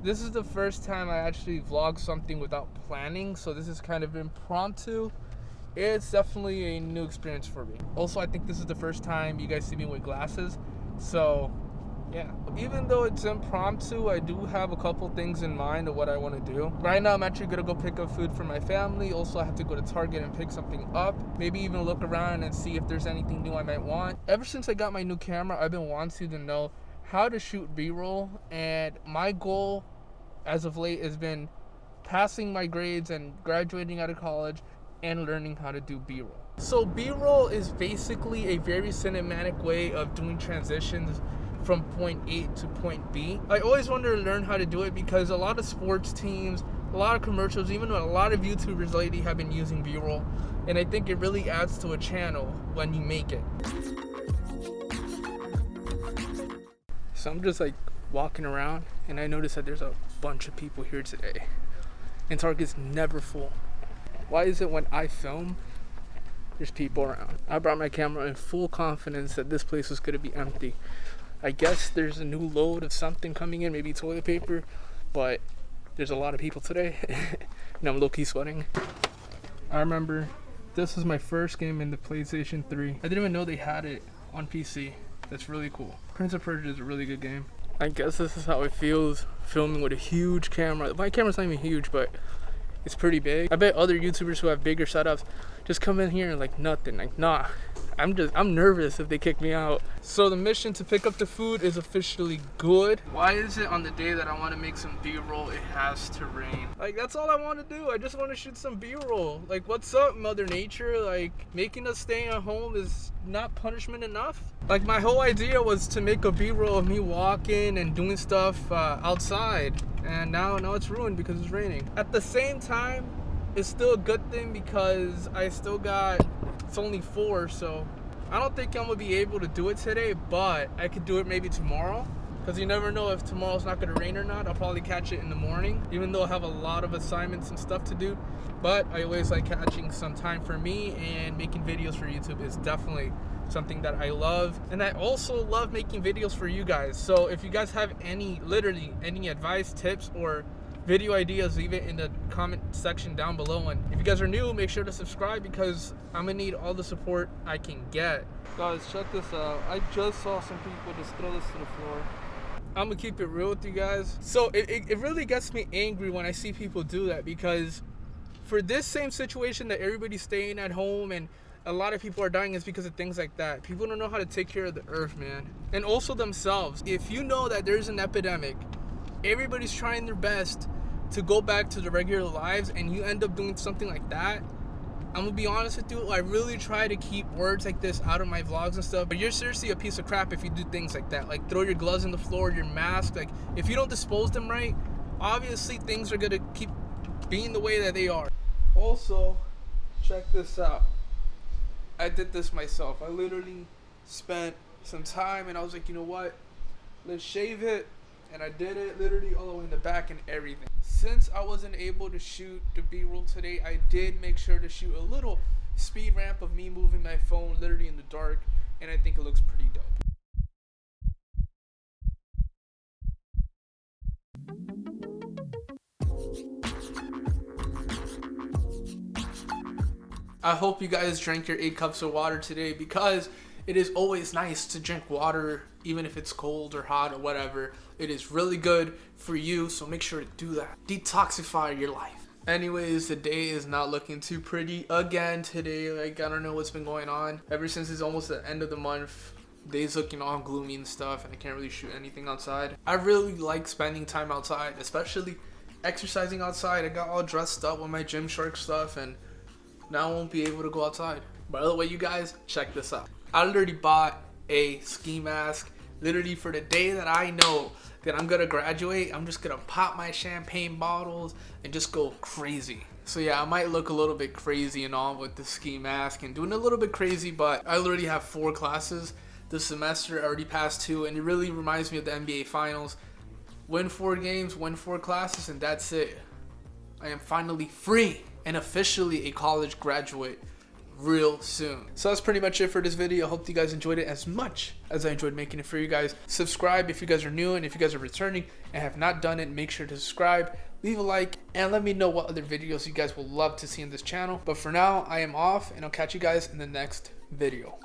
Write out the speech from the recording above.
This is the first time I actually vlog something without planning, so this is kind of impromptu. It's definitely a new experience for me. Also, I think this is the first time you guys see me with glasses, so yeah. Even though it's impromptu, I do have a couple things in mind of what I want to do. Right now, I'm actually gonna go pick up food for my family. Also, I have to go to Target and pick something up. Maybe even look around and see if there's anything new I might want. Ever since I got my new camera, I've been wanting to know how to shoot B-roll, and my goal as of late has been passing my grades and graduating out of college and learning how to do B-roll. So B-roll is basically a very cinematic way of doing transitions from point A to point B. I always wanted to learn how to do it because a lot of sports teams, a lot of commercials, even a lot of YouTubers lately have been using B-roll, and I think it really adds to a channel when you make it. So I'm just like walking around and I noticed that there's a bunch of people here today, and Target's never full. Why is it when I film there's people around? I brought my camera in full confidence that this place was going to be empty. I guess there's a new load of something coming in, maybe toilet paper, but there's a lot of people today and I'm low-key sweating. I remember this was my first game in the PlayStation 3. I didn't even know they had it on PC. That's really cool. Prince of Persia is a really good game. I guess this is how it feels filming with a huge camera. My camera's not even huge, but it's pretty big. I bet other YouTubers who have bigger setups just come in here and like nothing. Like, nah, I'm nervous if they kick me out. So the mission to pick up the food is officially good. Why is it on the day that I want to make some B-roll, it has to rain? Like, that's all I want to do. I just want to shoot some B-roll. Like, what's up, Mother Nature? Like, making us stay at home is not punishment enough? Like, my whole idea was to make a B-roll of me walking and doing stuff outside. And now it's ruined because it's raining. At the same time, it's still a good thing because it's only 4, so I don't think I'm gonna be able to do it today, but I could do it maybe tomorrow, because you never know if tomorrow's not gonna rain or not. I'll probably catch it in the morning, even though I have a lot of assignments and stuff to do. But I always like catching some time for me, and making videos for YouTube is definitely something that I love. And I also love making videos for you guys. So if you guys have literally any advice, tips, or video ideas, leave it in the comment section down below. And if you guys are new, make sure to subscribe because I'm gonna need all the support I can get. Guys, check this out. I just saw some people just throw this to the floor. I'm gonna keep it real with you guys. So it really gets me angry when I see people do that, because for this same situation that everybody's staying at home and a lot of people are dying is because of things like that. People don't know how to take care of the earth, man. And also themselves. If you know that there's an epidemic, everybody's trying their best to go back to their regular lives, and you end up doing something like that, I'm gonna be honest with you, I really try to keep words like this out of my vlogs and stuff, but you're seriously a piece of crap if you do things like that. Like, throw your gloves on the floor, your mask. Like, if you don't dispose them right, obviously things are gonna keep being the way that they are. Also, check this out. I did this myself. I literally spent some time and I was like, you know what? Let's shave it. And I did it literally all the way in the back and everything. Since I wasn't able to shoot the B-roll today, I did make sure to shoot a little speed ramp of me moving my phone literally in the dark, and I think it looks pretty dope. I hope you guys drank your 8 cups of water today, because it is always nice to drink water, even if it's cold or hot or whatever. It is really good for you, so make sure to do that. Detoxify your life. Anyways, the day is not looking too pretty again today. Like, I don't know what's been going on. Ever since it's almost the end of the month, days looking all gloomy and stuff, and I can't really shoot anything outside. I really like spending time outside, especially exercising outside. I got all dressed up with my Gymshark stuff, and now I won't be able to go outside. By the way, you guys, check this out. I literally bought a ski mask literally for the day that I know that I'm gonna graduate. I'm just gonna pop my champagne bottles and just go crazy. So yeah, I might look a little bit crazy and all with the ski mask and doing a little bit crazy, but I literally have 4 classes this semester. I already passed 2, and it really reminds me of the NBA Finals. Win 4 games, win 4 classes, and that's it. I am finally free and officially a college graduate. real soon. So that's pretty much it for this video. I hope you guys enjoyed it as much as I enjoyed making it for you guys. Subscribe if you guys are new, and if you guys are returning and have not done it, make sure to subscribe, leave a like, and let me know what other videos you guys will love to see on this channel. But for now, I am off, and I'll catch you guys in the next video.